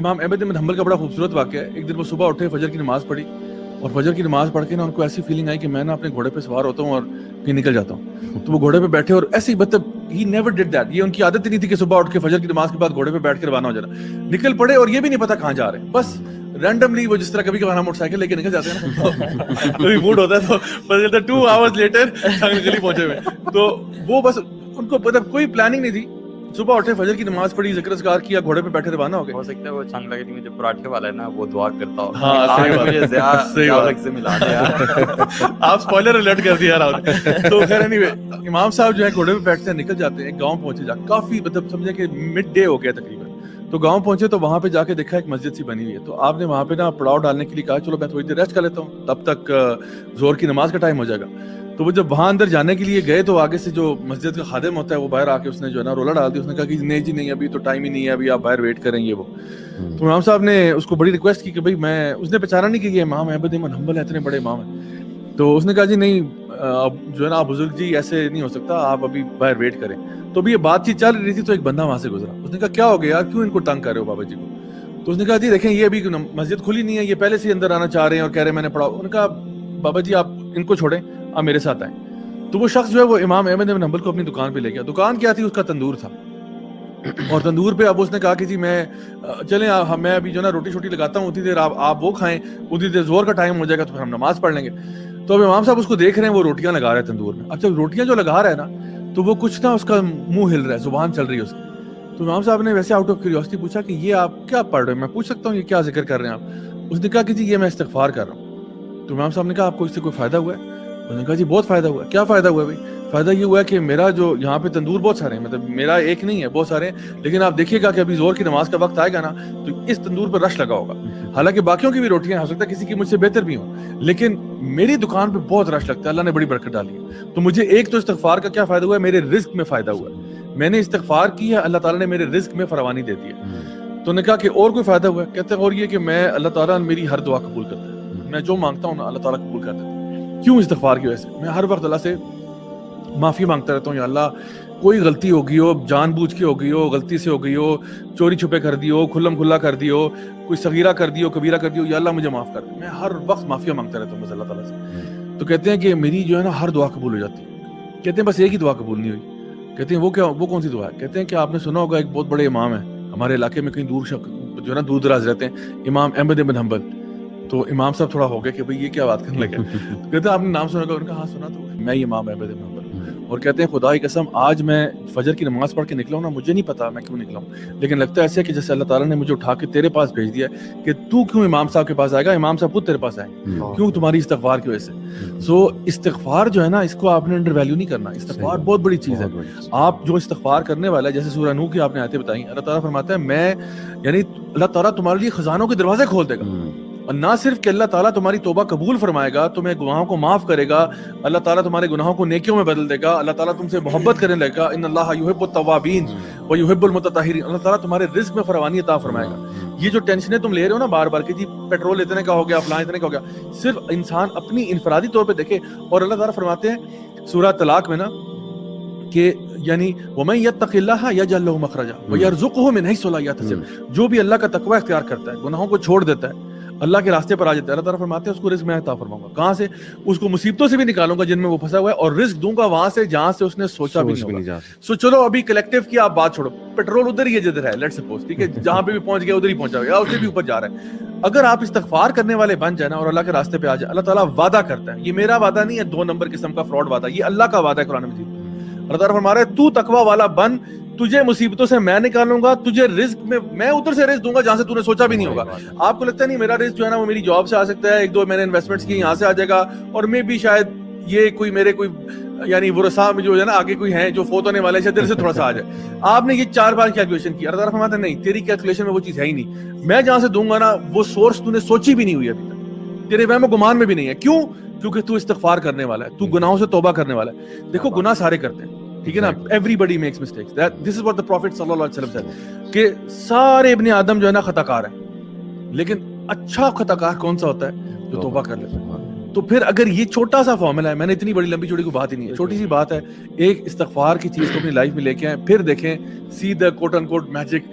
امام احمد بن حنبل کا بڑا خوبصورت واقعہ ہے. ایک دن وہ صبح اٹھے, فجر کی نماز پڑھی, اور فجر کی نماز پڑھ کے نا ان کو ایسی فیلنگ آئی کہ میں نا اپنے گھوڑے پہ سوار ہوتا ہوں اور کہیں نکل جاتا ہوں. تو وہ گھوڑے پہ بیٹھے اور ایسے ہی مطلب ہی نیور ڈیڈ دیٹ, یہ ان کی عادت ہی نہیں تھی کہ صبح اٹھ کے فجر کی نماز کے بعد گھوڑے پہ بیٹھ کے روانہ ہو جانا. نکل پڑے اور یہ بھی نہیں پتا کہاں جا رہے ہیں, بس رینڈملی وہ جس طرح کبھی کبھار موٹر سائیکل لے کے نکل جاتے ہیں نا, کبھی موڈ ہوتا ہے تو پتہ چلتا ہے 2 hours لیٹر گلی پہنچے ہوئے. تو وہ بس ان کو مطلب کوئی پلاننگ نہیں تھی, صبح اٹھے فجر کی نماز پڑھی, ذکر اذکار کیا, گھوڑے پہ بیٹھے روانہ ہو گئے. ہو سکتا ہے وہ چنگ لگے میں جو پراٹھے والا ہے نا وہ دعا کرتا ہو. ہاں صحیح بات, مجھے زیادہ سے ملا دیا. آپ اسپوائلر الرٹ کر دیا راہل. تو خیر اینی وے, امام صاحب جو ہے گھوڑے پہ بیٹھتے ہیں, نکل جاتے ہیں, ایک گاؤں پہنچے, جا کافی مطلب سمجھے کہ مڈ ڈے ہو گیا تقریباً. تو گاؤں پہنچے تو وہاں پہ جا کے دیکھا ایک مسجد سی بنی ہوئی ہے. تو آپ نے وہاں پہ نا پڑاؤ ڈالنے کے لیے کہا چلو میں تھوڑی دیر ریسٹ کر لیتا ہوں, تب تک زور کی نماز کا ٹائم ہو جائے گا. تو وہ جب وہاں اندر جانے کے لیے گئے تو آگے سے جو مسجد کا خادم ہوتا ہے وہ باہر آ کے اس نے جو ہے نا رولا ڈال دیا. اس نے کہا کہ نہیں جی نہیں, ابھی تو ٹائم ہی نہیں ہے, ابھی آپ باہر ویٹ کریں. یہ وہ تو امام صاحب نے اس کو بڑی ریکویسٹ کی کہ بھائی میں, اس نے پہچانا نہیں کہ یہ امام احمد بن حنبل اتنے بڑے امام ہیں. تو اس نے کہا جی نہیں, اب جو ہے نا آپ بزرگ جی ایسے نہیں ہو سکتا, آپ ابھی باہر ویٹ کریں. تو ابھی یہ بات چیت چل رہی تھی تو ایک بندہ وہاں سے گزرا. اس نے کہا کیا ہو گیا یار, کیوں ان کو تنگ کر رہے ہو بابا جی کو؟ تو اس نے کہا جی دیکھیں یہ ابھی مسجد کھلی نہیں ہے, یہ پہلے سے اندر آنا چاہ رہے ہیں اور کہہ رہے ہیں میں نے پڑھا. انہوں نے کہا بابا جی آپ ان کو چھوڑیں, آپ میرے ساتھ آئیں. تو وہ شخص جو ہے وہ امام احمد بن حنبل کو اپنی دکان پہ لے گیا. دکان کیا تھی, اس کا تندور تھا, اور تندور پہ اب اس نے کہا کہ جی میں چلیں میں ابھی جو ہے نا روٹی شوٹی لگاتا ہوں, اتنی دیر آپ وہ کھائیں, اتنی دیر زور کا ٹائم ہو جائے گا تو پھر ہم نماز پڑھ لیں گے. تو اب امام صاحب اس کو دیکھ رہے ہیں, وہ روٹیاں لگا رہے ہیں تندور میں. اب جب روٹیاں جو لگا رہا ہے نا تو وہ کچھ نا اس کا منہ ہل رہا ہے, زبان چل رہی ہے اس کی. تو امام صاحب نے ویسے آؤٹ آف کیوریوسٹی پوچھا کہ یہ آپ کیا پڑھ رہے ہیں, میں پوچھ سکتا ہوں یہ کیا ذکر کر رہے ہیں آپ؟ اس نے کہا کہ جی یہ میں استغفار کر رہا ہوں. تو امام صاحب نے کہا آپ کو اس سے کوئی فائدہ ہوا ہے؟ انہوں نے کہا جی بہت فائدہ ہوا ہے. کیا فائدہ ہوا ہے بھائی؟ فائدہ یہ ہوا ہے کہ میرا جو یہاں پہ تندور بہت سارے ہیں, مطلب میرا ایک نہیں ہے, بہت سارے ہیں, لیکن آپ دیکھیے گا کہ ابھی زور کی نماز کا وقت آئے گا نا تو اس تندور پر رش لگا ہوگا. حالانکہ باقیوں کی بھی روٹیاں ہو سکتا ہے کسی کی مجھ سے بہتر بھی ہوں, لیکن میری دکان پہ بہت رش لگتا ہے, اللہ نے بڑی برکت ڈالی ہے. تو مجھے ایک تو استغفار کا کیا فائدہ ہوا ہے, میرے رزق میں فائدہ ہوا ہے, میں نے استغفار کی ہے, اللہ تعالیٰ نے میرے رزق میں فراوانی دے دی ہے. تو نے کہا کہ اور کوئی فائدہ ہوا ہے؟ کہتے ہیں اور یہ کہ میں اللہ تعالیٰ میری ہر دعا قبول کرتا ہے, میں جو مانگتا ہوں نا اللہ تعالیٰ قبول کر دیتا ہے. کیوں؟ استغفار کی وجہ سے. میں ہر وقت اللہ سے معافی مانگتا رہتا ہوں, یا اللہ کوئی غلطی ہو گئی ہو, جان بوجھ کے ہو گئی ہو, غلطی سے ہو گئی ہو, چوری چھپے کر دی ہو, کھلم کھلا کر دی ہو, کوئی صغیرہ کر دی ہو, کبیرہ کر دی ہو, یا اللہ مجھے معاف کر دے. میں ہر وقت معافیاں مانگتا رہتا ہوں بس اللہ تعالیٰ سے. تو کہتے ہیں کہ میری جو ہے نا ہر دعا قبول ہو جاتی ہے. کہتے ہیں بس ایک ہی دعا قبول نہیں ہوئی. کہتے ہیں وہ کیا, وہ کون سی دعا ہے؟ کہتے ہیں کہ آپ نے سنا ہوگا ایک بہت بڑے امام ہیں ہمارے علاقے میں, کہیں دور جو ہے نا دور دراز رہتے ہیں, امام احمد بن حنبل. تو امام صاحب تھوڑا ہو گیا کہ بھئی یہ کیا بات کرنے لگے. کہتے ہیں آپ نے نام سنا ہوگا؟ ان کا ہاں سنا. تو میں امام احمد بن حنبل. اور کہتے ہیں خدا کی قسم آج میں فجر کی نماز پڑھ کے نکلا ہوں نا, مجھے نہیں پتا میں کیوں نکلا ہوں, لیکن لگتا ہے ایسے کہ جیسے اللہ تعالیٰ نے مجھے اٹھا کے تیرے پاس بھیج دیا کہ تو کیوں امام صاحب کے پاس آئے گا, امام صاحب خود تیرے پاس آئیں گے, کیوں؟ تمہاری استغفار کی وجہ سے. سو استغفار جو ہے نا اس کو آپ نے انڈر ویلیو نہیں کرنا. استغفار بہت بڑی چیز ہے. آپ جو استغفار کرنے والا ہے, جیسے سورہ نوح کی آپ نے آیتیں بتائیں, اللہ تعالیٰ فرماتا ہے میں یعنی اللہ تعالیٰ تمہارے لیے خزانوں کے دروازے کھول دے گا. اور نہ صرف کہ اللہ تعالیٰ تمہاری توبہ قبول فرمائے گا, تمہیں گناہوں کو معاف کرے گا, اللہ تعالیٰ تمہارے گناہوں کو نیکیوں میں بدل دے گا, اللہ تعالیٰ تم سے محبت کرنے لگے گا. ان اللہ یحب التوابین و یحب المتطہرین. اللہ تعالیٰ تمہارے رزق میں فراوانی عطا فرمائے گا. یہ جو ٹینشنیں تم لے رہے ہو نا بار بار کہ جی پیٹرول اتنے کا ہو گیا, فلاں اتنے کا ہو گیا, صرف انسان اپنی انفرادی طور پہ دیکھے. اور اللہ تعالیٰ فرماتے ہیں سورہ طلاق میں نا کہ یعنی وَمَن يَتَّقِ اللَّهَ يَجْعَل لَهُ مَخْرَجًا وَيَرْزُقْهُ مِنْ حَيْثُ لَا يَحْتَسِبُ. جو بھی اللہ کا تقوی اختیار کرتا ہے, گناہوں کو چھوڑ دیتا ہے, اللہ کے راستے پر آ جاتا ہے, اللہ تعالیٰ فرماتے ہیں اس کو رزق میں عطا فرماؤں گا. کہاں سے؟ اس کو مصیبتوں سے بھی نکالوں گا جن میں وہ پھنسا ہوا ہے, اور رزق دوں گا وہاں سے جہاں سے اس نے سوچا بھی نہیں ہوگا. سو چلو ابھی کلیکٹیو کی آپ بات چھوڑو, پیٹرول ادھر ہی ہے جدھر ہے, لیٹ سپوز, ٹھیک ہے, جہاں پہ بھی پہنچ گیا ادھر ہی پہنچا گیا, اس سے بھی اوپر جا رہا ہے. اگر آپ استغفار کرنے والے بن جائیں اور اللہ کے راستے پہ آ جائیں, اللہ تعالیٰ وعدہ کرتا ہے, یہ میرا وعدہ نہیں ہے 2 نمبر قسم کا فراڈ وعدہ, یہ اللہ کا وعدہ ہے قرآن مجید. اللہ تعالیٰ فرما رہا ہے تو تقوی والا بن, تجھے مصیبتوں سے میں نکالوں گا, تجھے رزق میں ادھر سے رزق دوں گا جہاں سے تو نے سوچا بھی نہیں ہوگا. آپ کو لگتا ہے نہیں میرا رزق جو ہے نا وہ میری جاب سے آ سکتا ہے, 1-2 میں نے انویسٹمنٹس کی یہاں سے آ جائے گا, اور میں بھی شاید یہ کوئی میرے کوئی یعنی ورثاء میں جو ہے نا آگے کوئی ہیں جو فوت ہونے والے شاید دل سے تھوڑا سا آ جائے. آپ نے یہ 4 بار کیلکولیشن کی, اللہ تعالیٰ فرماتا ہے نہیں, تیری کیلکولیشن میں وہ چیز ہے ہی نہیں. میں جہاں سے دوں گا نا وہ سورس تو نے سوچی بھی نہیں ہوئی ابھی تک, تیرے وہم و گمان میں بھی نہیں ہے. کیوں؟ کیونکہ تو استغفار کرنے والا ہے, تو گناہوں سے توبہ کرنے والا ہے. دیکھو گناہ سارے کرتے ہیں, ٹھیک ہے نا, everybody makes mistakes. This is what the Prophet صلی اللہ علیہ وسلم said کہ سارے ابن آدم جو ہے نا خطا کار ہیں, لیکن اچھا خطا کار کون سا ہوتا ہے؟ جو توبہ کر لیتا ہے. تو پھر اگر یہ چھوٹا سا فارمولا ہے, میں نے اتنی بڑی لمبی چوڑی کو بات ہی نہیں ہے, چھوٹی سی بات ہے, ایک استغفار کی چیز کو اپنی لائف میں لے کے آئیں, پھر دیکھیں سی دا کوٹ ان کوٹ میجک